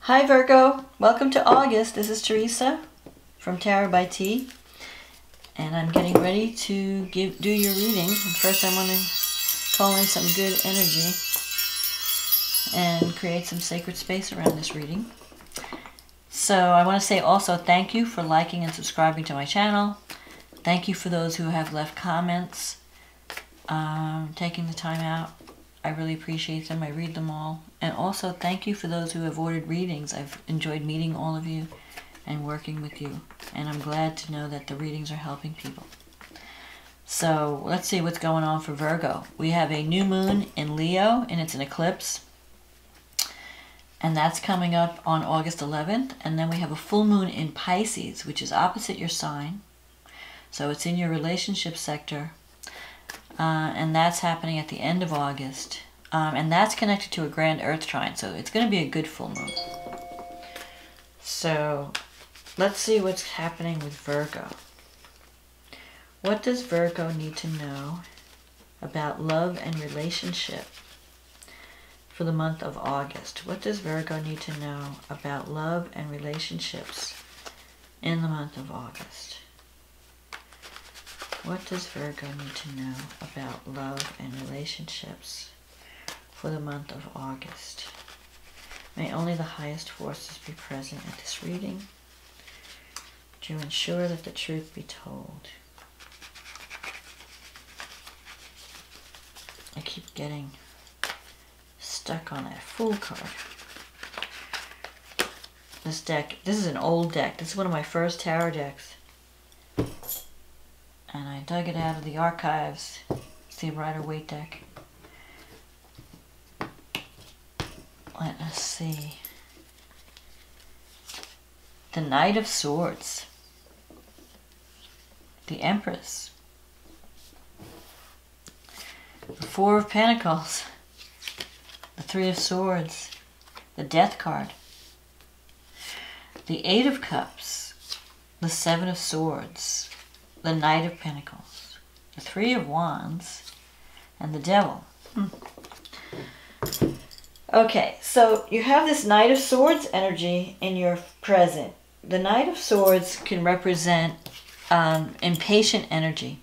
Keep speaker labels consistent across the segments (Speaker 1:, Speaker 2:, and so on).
Speaker 1: Hi Virgo, welcome to August. This is Teresa from Tarot by T, and I'm getting ready to do your reading. First I want to call in some good energy and create some sacred space around this reading. So I want to say also thank you for liking and subscribing to my channel. Thank you for those who have left comments, taking the time out. I really appreciate them. I read them all. And also thank you for those who have ordered readings. I've enjoyed meeting all of you and working with you. And I'm glad to know that the readings are helping people. So let's see what's going on for Virgo. We have a new moon in Leo, and it's an eclipse. And that's coming up on August 11th. And then we have a full moon in Pisces, which is opposite your sign. So it's in your relationship sector. And that's happening at the end of August. And that's connected to a grand earth trine, so it's going to be a good full moon. So let's see what's happening with Virgo. What does Virgo need to know about love and relationship for the month of August? What does Virgo need to know about love and relationships in the month of August? What does Virgo need to know about love and relationships for the month of August? May only the highest forces be present at this reading to ensure that the truth be told. I keep getting stuck on that Fool card. This deck, this is an old deck. This is one of my first tarot decks. And I dug it out of the archives. It's the Rider-Waite deck. Let us see. The Knight of Swords. The Empress. The Four of Pentacles. The Three of Swords. The Death card. The Eight of Cups. The Seven of Swords. The Knight of Pentacles, the Three of Wands, and the Devil. Okay, so you have this Knight of Swords energy in your present. The Knight of Swords can represent impatient energy.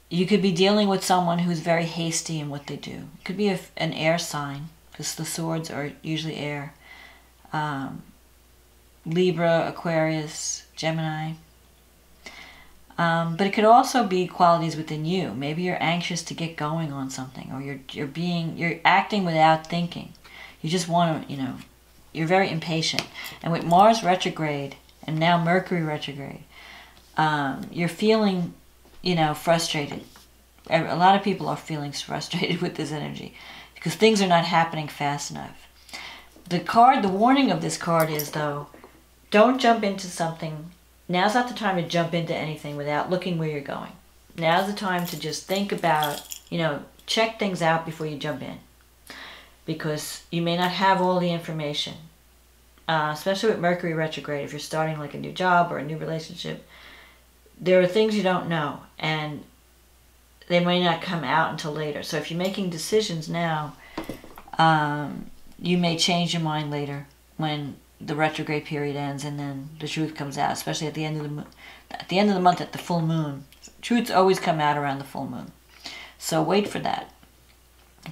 Speaker 1: You could be dealing with someone who's very hasty in what they do. It could be an air sign, because the swords are usually air. Libra, Aquarius, Gemini. But it could also be qualities within you. Maybe you're anxious to get going on something, or you're acting without thinking. You just want to, you're very impatient. And with Mars retrograde and now Mercury retrograde, you're feeling, frustrated. A lot of people are feeling frustrated with this energy because things are not happening fast enough. The warning of this card is, though, don't jump into something. Now's not the time to jump into anything without looking where you're going. Now's the time to just think about, check things out before you jump in. Because you may not have all the information. Especially with Mercury retrograde, if you're starting like a new job or a new relationship, there are things you don't know. And they may not come out until later. So if you're making decisions now, you may change your mind later when the retrograde period ends and then the truth comes out, especially at the end of the month at the full moon. Truths always come out around the full moon. So wait for that.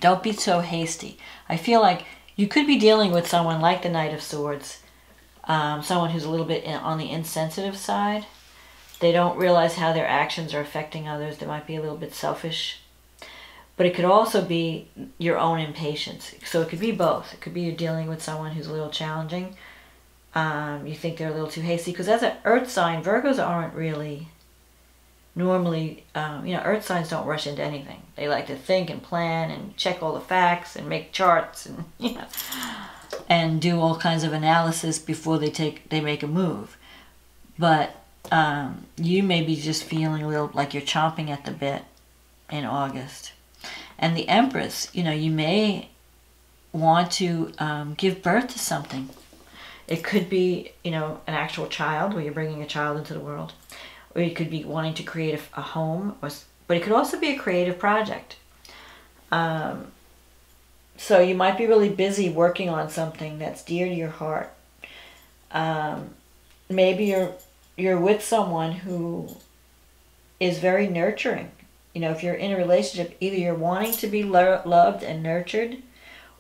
Speaker 1: Don't be so hasty. I feel like you could be dealing with someone like the Knight of Swords, someone who's a little bit on the insensitive side. They don't realize how their actions are affecting others. They might be a little bit selfish. But it could also be your own impatience. So it could be both. It could be you're dealing with someone who's a little challenging. You think they're a little too hasty. Because as an earth sign, Virgos aren't really normally, earth signs don't rush into anything. They like to think and plan and check all the facts and make charts and, and do all kinds of analysis before they make a move. But you may be just feeling a little like you're chomping at the bit in August. And the Empress, you may want to give birth to something. It could be, an actual child, where you're bringing a child into the world. Or you could be wanting to create a home. But it could also be a creative project. So you might be really busy working on something that's dear to your heart. Maybe you're with someone who is very nurturing. You know, if you're in a relationship, either you're wanting to be loved and nurtured,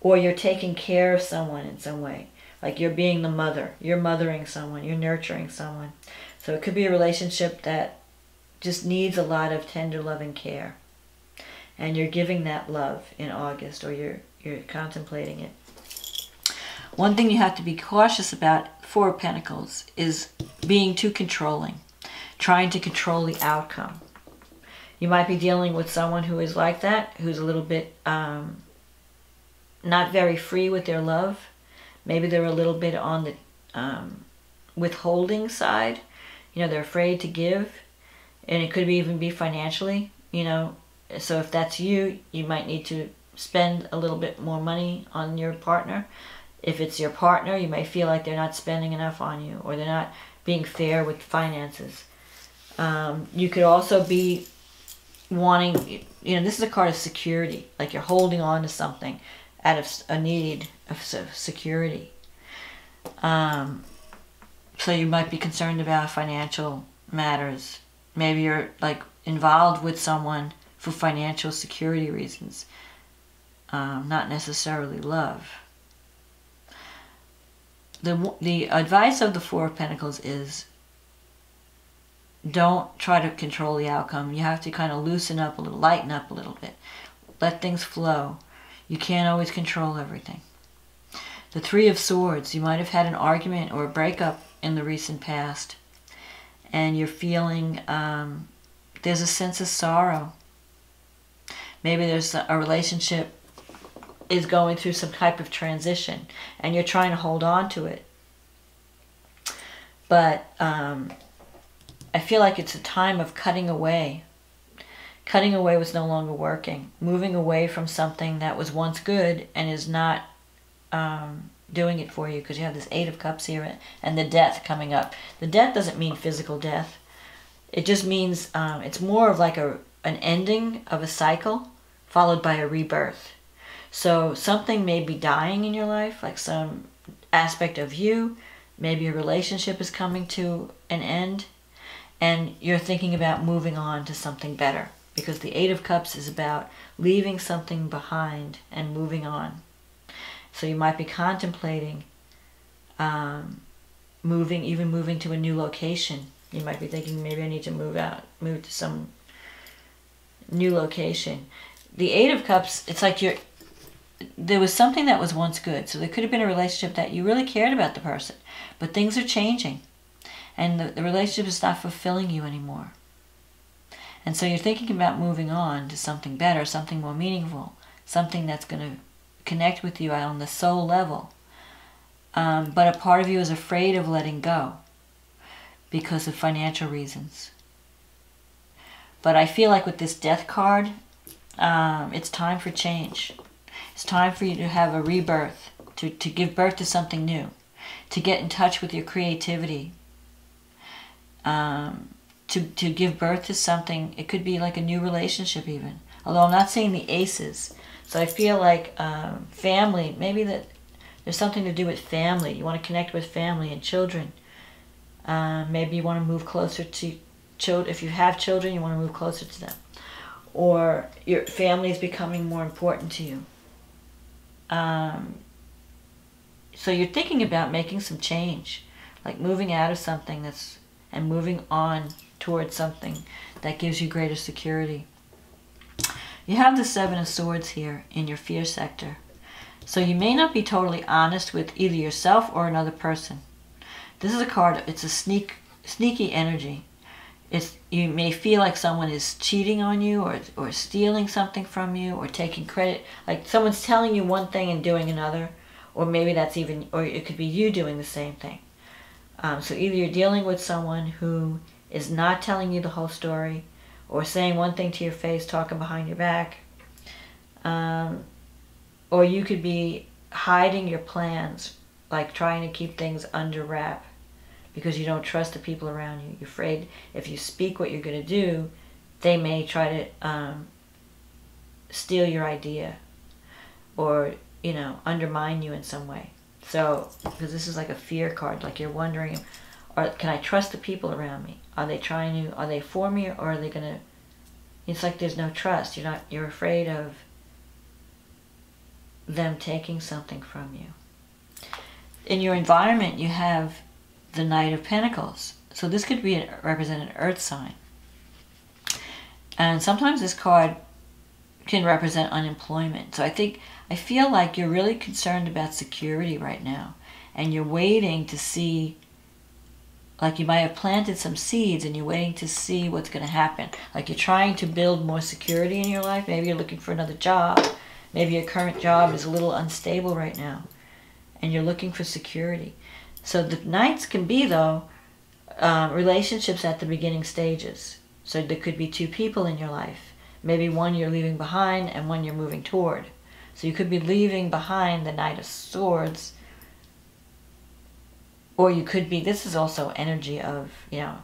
Speaker 1: or you're taking care of someone in some way. Like you're being the mother. You're mothering someone. You're nurturing someone. So it could be a relationship that just needs a lot of tender loving care. And you're giving that love in August, or you're contemplating it. One thing you have to be cautious about, Four of Pentacles, is being too controlling. Trying to control the outcome. You might be dealing with someone who is like that, who's a little bit not very free with their love. Maybe they're a little bit on the withholding side. You know, they're afraid to give. And it could even be financially, you know. So if that's you, you might need to spend a little bit more money on your partner. If it's your partner, you may feel like they're not spending enough on you, or they're not being fair with finances. You could also be wanting, you know, this is a card of security. Like you're holding on to something out of a need of security. So you might be concerned about financial matters. Maybe you're like involved with someone for financial security reasons, not necessarily love. The advice of the Four of Pentacles is don't try to control the outcome. You have to kind of loosen up a little, lighten up a little bit. Let things flow. You can't always control everything. The Three of Swords. You might have had an argument or a breakup in the recent past, and you're feeling there's a sense of sorrow. Maybe there's a relationship is going through some type of transition, and you're trying to hold on to it. But I feel like it's a time of cutting away. Cutting away what's no longer working. Moving away from something that was once good and is not doing it for you, because you have this Eight of Cups here and the Death coming up. The Death doesn't mean physical death. It just means it's more of like an ending of a cycle followed by a rebirth. So something may be dying in your life, like some aspect of you. Maybe a relationship is coming to an end, and you're thinking about moving on to something better, because the Eight of Cups is about leaving something behind and moving on. So you might be contemplating moving to a new location. You might be thinking, maybe I need to move to some new location. The Eight of Cups, it's like there was something that was once good. So there could have been a relationship that you really cared about the person, but things are changing, and the relationship is not fulfilling you anymore. And so you're thinking about moving on to something better, something more meaningful, something that's going to connect with you on the soul level. But a part of you is afraid of letting go because of financial reasons. But I feel like with this Death card, it's time for change. It's time for you to have a rebirth, to give birth to something new, to get in touch with your creativity, to give birth to something. It could be like a new relationship even, although I'm not seeing the aces. So I feel like family, maybe that there's something to do with family. You want to connect with family and children. Maybe you want to move closer to children. If you have children, you want to move closer to them. Or your family is becoming more important to you. So you're thinking about making some change, like moving out of something and moving on towards something that gives you greater security. You have the Seven of Swords here in your fear sector. So you may not be totally honest with either yourself or another person. This is a card, it's a sneaky energy. You may feel like someone is cheating on you, or stealing something from you, or taking credit. Like someone's telling you one thing and doing another. Or maybe or it could be you doing the same thing. So either you're dealing with someone who is not telling you the whole story, or saying one thing to your face, talking behind your back. Or you could be hiding your plans, like trying to keep things under wrap, because you don't trust the people around you. You're afraid if you speak what you're going to do, they may try to steal your idea, or you know, undermine you in some way. So, because this is like a fear card, like you're wondering, can I trust the people around me? Are they for me, or are they gonna, it's like there's no trust. You're afraid of them taking something from you. In your environment, you have the Knight of Pentacles. So this could represent an earth sign. And sometimes this card can represent unemployment. So I feel like you're really concerned about security right now. And you're waiting to see, like you might have planted some seeds and you're waiting to see what's going to happen. Like you're trying to build more security in your life. Maybe you're looking for another job. Maybe your current job is a little unstable right now. And you're looking for security. So the Knights can be, though, relationships at the beginning stages. So there could be two people in your life. Maybe one you're leaving behind and one you're moving toward. So you could be leaving behind the Knight of Swords. Or you could be, this is also energy of, you know,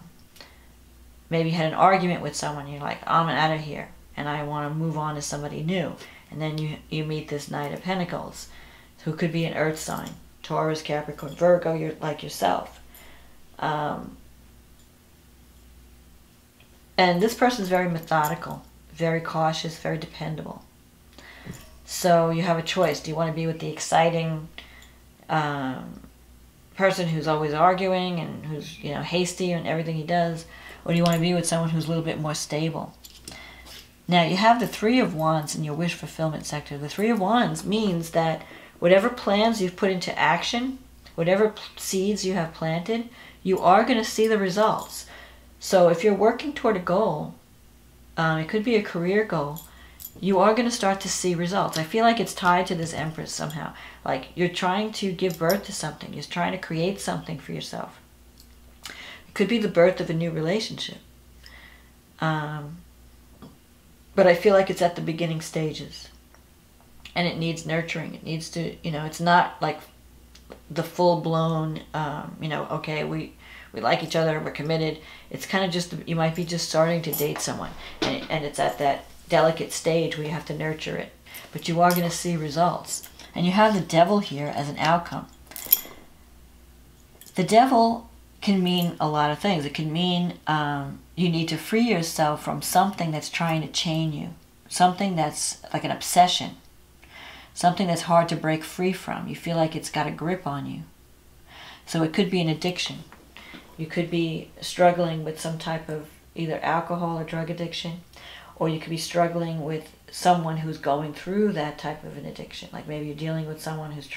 Speaker 1: maybe you had an argument with someone. You're like, I'm out of here. And I want to move on to somebody new. And then you meet this Knight of Pentacles, who could be an earth sign. Taurus, Capricorn, Virgo, you're like yourself. And this person's very methodical, very cautious, very dependable. So you have a choice. Do you want to be with the exciting person who's always arguing and who's, you know, hasty in everything he does? Or do you want to be with someone who's a little bit more stable? Now, you have the Three of Wands in your wish fulfillment sector. The Three of Wands means that whatever plans you've put into action, whatever seeds you have planted, you are going to see the results. So if you're working toward a goal, it could be a career goal, you are going to start to see results. I feel like it's tied to this Empress somehow. Like you're trying to give birth to something. You're trying to create something for yourself. It could be the birth of a new relationship. But I feel like it's at the beginning stages. And it needs nurturing. It needs to, you know, it's not like the full-blown, you know, okay, we like each other, we're committed. It's kind of just, you might be just starting to date someone. And it's at that delicate stage where you have to nurture it. But you are going to see results. And you have the Devil here as an outcome. The Devil can mean a lot of things. It can mean you need to free yourself from something that's trying to chain you. Something that's like an obsession. Something that's hard to break free from. You feel like it's got a grip on you. So it could be an addiction. You could be struggling with some type of either alcohol or drug addiction, or you could be struggling with someone who's going through that type of an addiction. Like maybe you're dealing with someone who's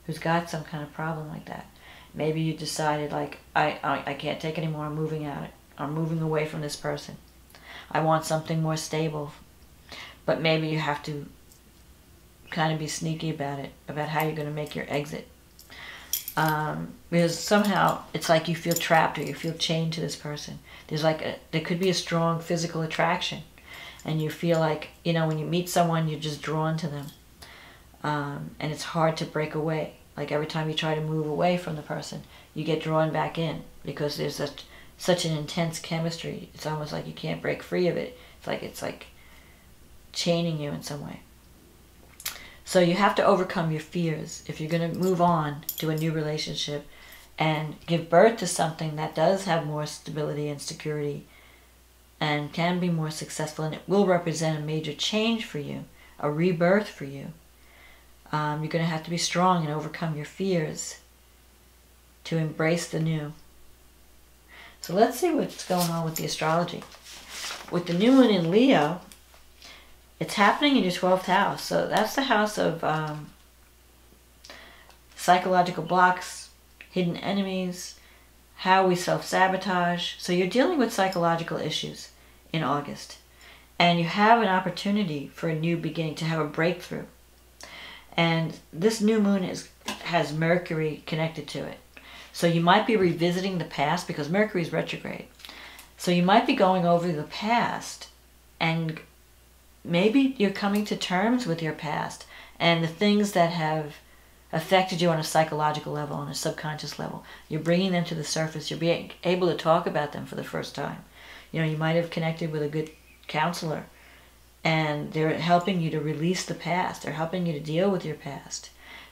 Speaker 1: who's got some kind of problem like that. Maybe you decided like, I can't take anymore, I'm moving out. I'm moving away from this person. I want something more stable. But maybe you have to kind of be sneaky about it, about how you're going to make your exit. Because somehow it's like you feel trapped or you feel chained to this person. There could be a strong physical attraction, and you feel like, you know, when you meet someone, you're just drawn to them. And it's hard to break away. Like every time you try to move away from the person, you get drawn back in because there's such an intense chemistry. It's almost like you can't break free of it. It's like chaining you in some way. So you have to overcome your fears if you're going to move on to a new relationship and give birth to something that does have more stability and security and can be more successful, and it will represent a major change for you, a rebirth for you. You're going to have to be strong and overcome your fears to embrace the new. So let's see what's going on with the astrology. With the new moon in Leo, it's happening in your 12th house. So that's the house of psychological blocks, hidden enemies, how we self-sabotage. So you're dealing with psychological issues in August. And you have an opportunity for a new beginning, to have a breakthrough. And this new moon has Mercury connected to it. So you might be revisiting the past because Mercury is retrograde. So you might be going over the past, and maybe you're coming to terms with your past and the things that have affected you on a psychological level, on a subconscious level. You're bringing them to the surface. You're being able to talk about them for the first time. You know, you might have connected with a good counselor And they're helping you to release the past. They're helping you to deal with your past.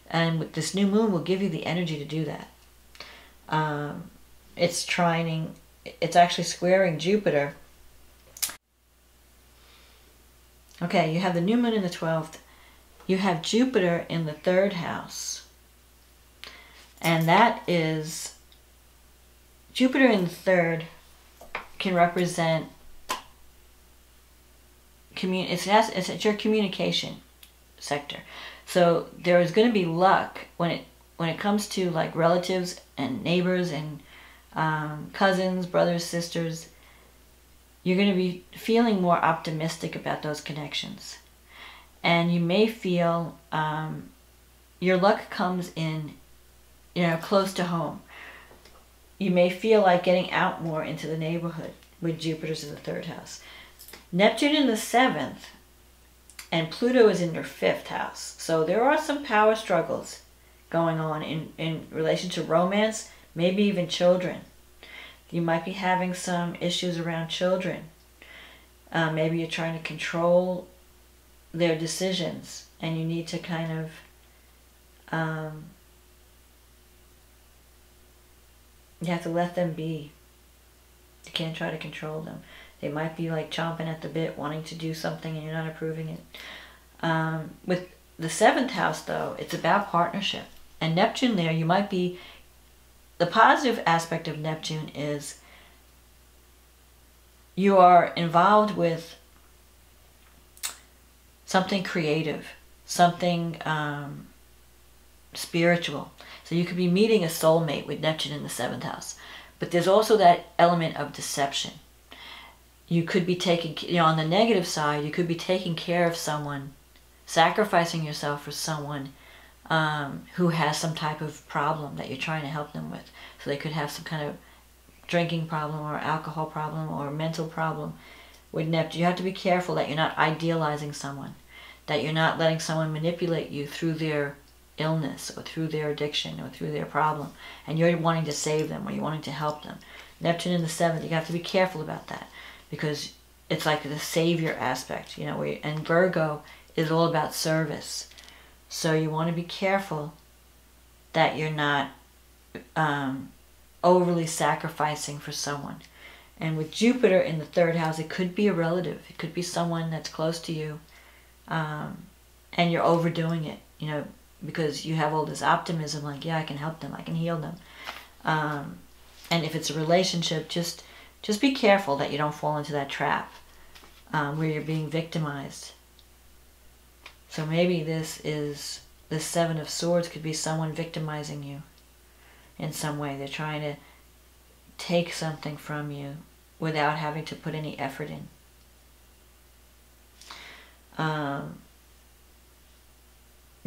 Speaker 1: And with this new moon will give you the energy to do that. It's actually squaring Jupiter. Okay, you have the new moon in the 12th. You have Jupiter in the 3rd house. And that is, Jupiter in the 3rd can represent, it's your communication sector. So there is going to be luck when it comes to like relatives and neighbors and cousins, brothers, sisters. You're going to be feeling more optimistic about those connections. And you may feel your luck comes in, close to home. You may feel like getting out more into the neighborhood with Jupiter's in the 3rd house. Neptune in the 7th and Pluto is in your 5th house. So there are some power struggles going on in relation to romance, maybe even children. You might be having some issues around children. Maybe you're trying to control their decisions and you need to kind of, you have to let them be. You can't try to control them. They might be like chomping at the bit, wanting to do something and you're not approving it. With the 7th house though, it's about partnership. And Neptune there, you might be, the positive aspect of Neptune is you are involved with something creative, something spiritual. So you could be meeting a soulmate with Neptune in the 7th house. But there's also that element of deception. You could be taking, on the negative side, you could be taking care of someone, sacrificing yourself for someone who has some type of problem that you're trying to help them with. So they could have some kind of drinking problem or alcohol problem or mental problem with Neptune. You have to be careful that you're not idealizing someone, that you're not letting someone manipulate you through their illness or through their addiction or through their problem, and you're wanting to save them or you're wanting to help them. Neptune in the 7th, you have to be careful about that because it's like the savior aspect, and Virgo is all about service. So you want to be careful that you're not overly sacrificing for someone. And with Jupiter in the 3rd house, it could be a relative. It could be someone that's close to you, and you're overdoing it, because you have all this optimism, like, yeah, I can help them, I can heal them. And if it's a relationship, just be careful that you don't fall into that trap where you're being victimized. So maybe this 7 of Swords could be someone victimizing you in some way. They're trying to take something from you without having to put any effort in.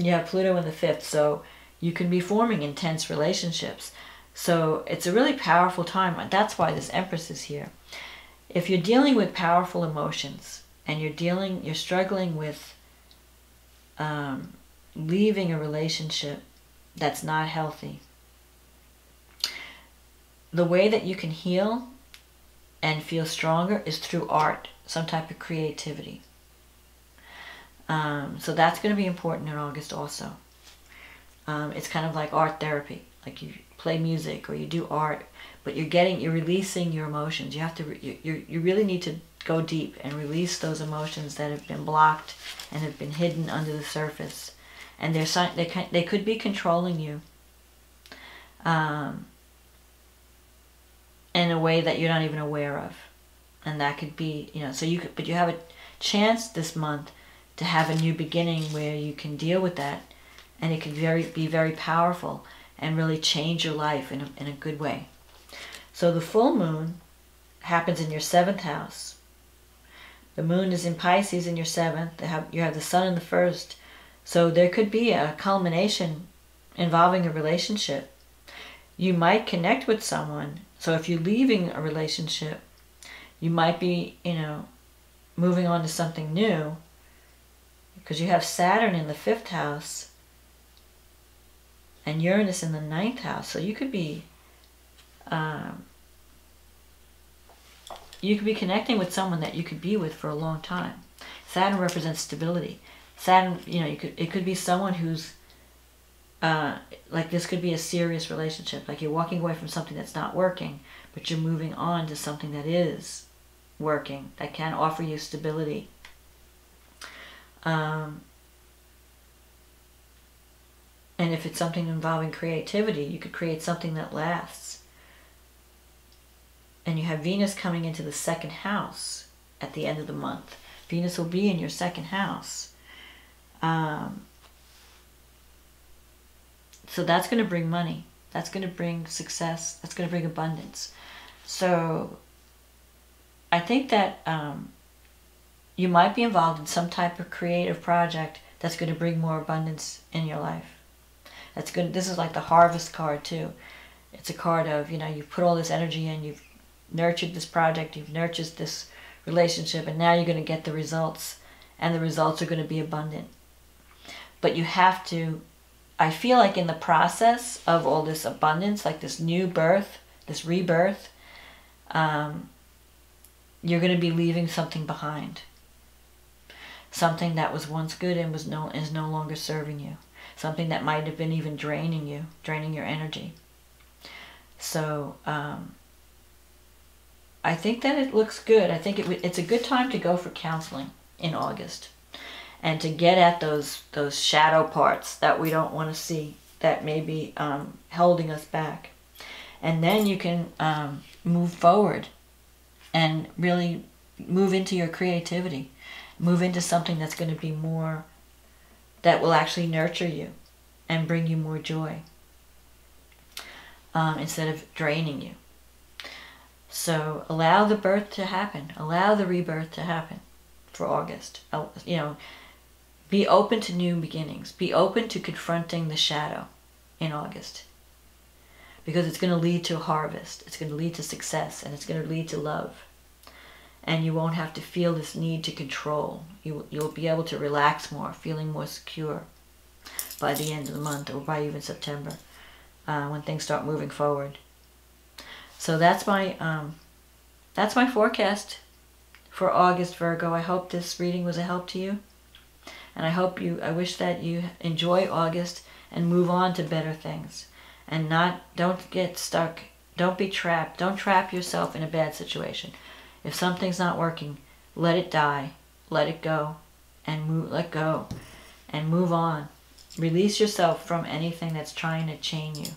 Speaker 1: Yeah, Pluto in the 5th, so you can be forming intense relationships. So it's a really powerful time. That's why this Empress is here. If you're dealing with powerful emotions and you're struggling with leaving a relationship that's not healthy, the way that you can heal and feel stronger is through art, some type of creativity. So that's going to be important in August also. It's kind of like art therapy, like you play music or you do art, but you're releasing your emotions. You have to, you really need to go deep and release those emotions that have been blocked and have been hidden under the surface. And they could be controlling you in a way that you're not even aware of. And that could be, but you have a chance this month to have a new beginning where you can deal with that, and it can be very powerful and really change your life in a good way. So the full moon happens in your 7th house. The moon is in Pisces in your 7th. You have the sun in the 1st. So there could be a culmination involving a relationship. You might connect with someone. So if you're leaving a relationship, you might be, moving on to something new, because you have Saturn in the 5th house and Uranus in the 9th house. So you could be connecting with someone that you could be with for a long time. Saturn represents stability. Saturn, you know, it could be someone who's like, this could be a serious relationship. Like, you're walking away from something that's not working, but you're moving on to something that is working, that can offer you stability. And if it's something involving creativity, you could create something that lasts. And you have Venus coming into the second house at the end of the month. Venus will be in your second house. So that's going to bring money. That's going to bring success. That's going to bring abundance. So I think that you might be involved in some type of creative project that's going to bring more abundance in your life. That's good. This is like the harvest card too. It's a card of, you know, you've put all this energy in, you've nurtured this project, you've nurtured this relationship, and now you're going to get the results, and the results are going to be abundant. But you have to, I feel like in the process of all this abundance, like this new birth, this rebirth, you're going to be leaving something behind. Something that was once good and is no longer serving you. Something that might have been even draining you, draining your energy. So I think that it looks good. I think it's a good time to go for counseling in August, and to get at those shadow parts that we don't want to see, that may be holding us back. And then you can move forward and really move into your creativity. Move into something that's going to be more, that will actually nurture you and bring you more joy, instead of draining you. So allow the birth to happen. Allow the rebirth to happen for August. You know, be open to new beginnings. Be open to confronting the shadow in August. Because it's going to lead to a harvest. It's going to lead to success. And it's going to lead to love. And you won't have to feel this need to control. You'll be able to relax more, feeling more secure by the end of the month, or by even September, when things start moving forward. So that's my forecast for August, Virgo. I hope this reading was a help to you, and I wish that you enjoy August and move on to better things, and don't get stuck. Don't be trapped. Don't trap yourself in a bad situation. If something's not working, let it die, let it go, and let go, and move on. Release yourself from anything that's trying to chain you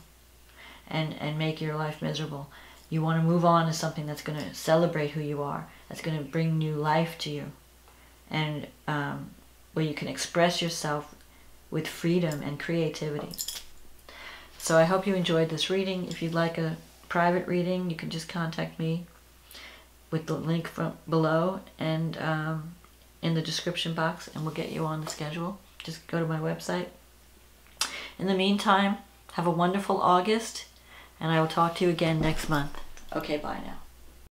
Speaker 1: and make your life miserable. You want to move on to something that's going to celebrate who you are, that's going to bring new life to you, and where you can express yourself with freedom and creativity. So I hope you enjoyed this reading. If you'd like a private reading, you can just contact me with the link from below and in the description box, and we'll get you on the schedule. Just go to my website. In the meantime, have a wonderful August, and I will talk to you again next month. Okay, bye now.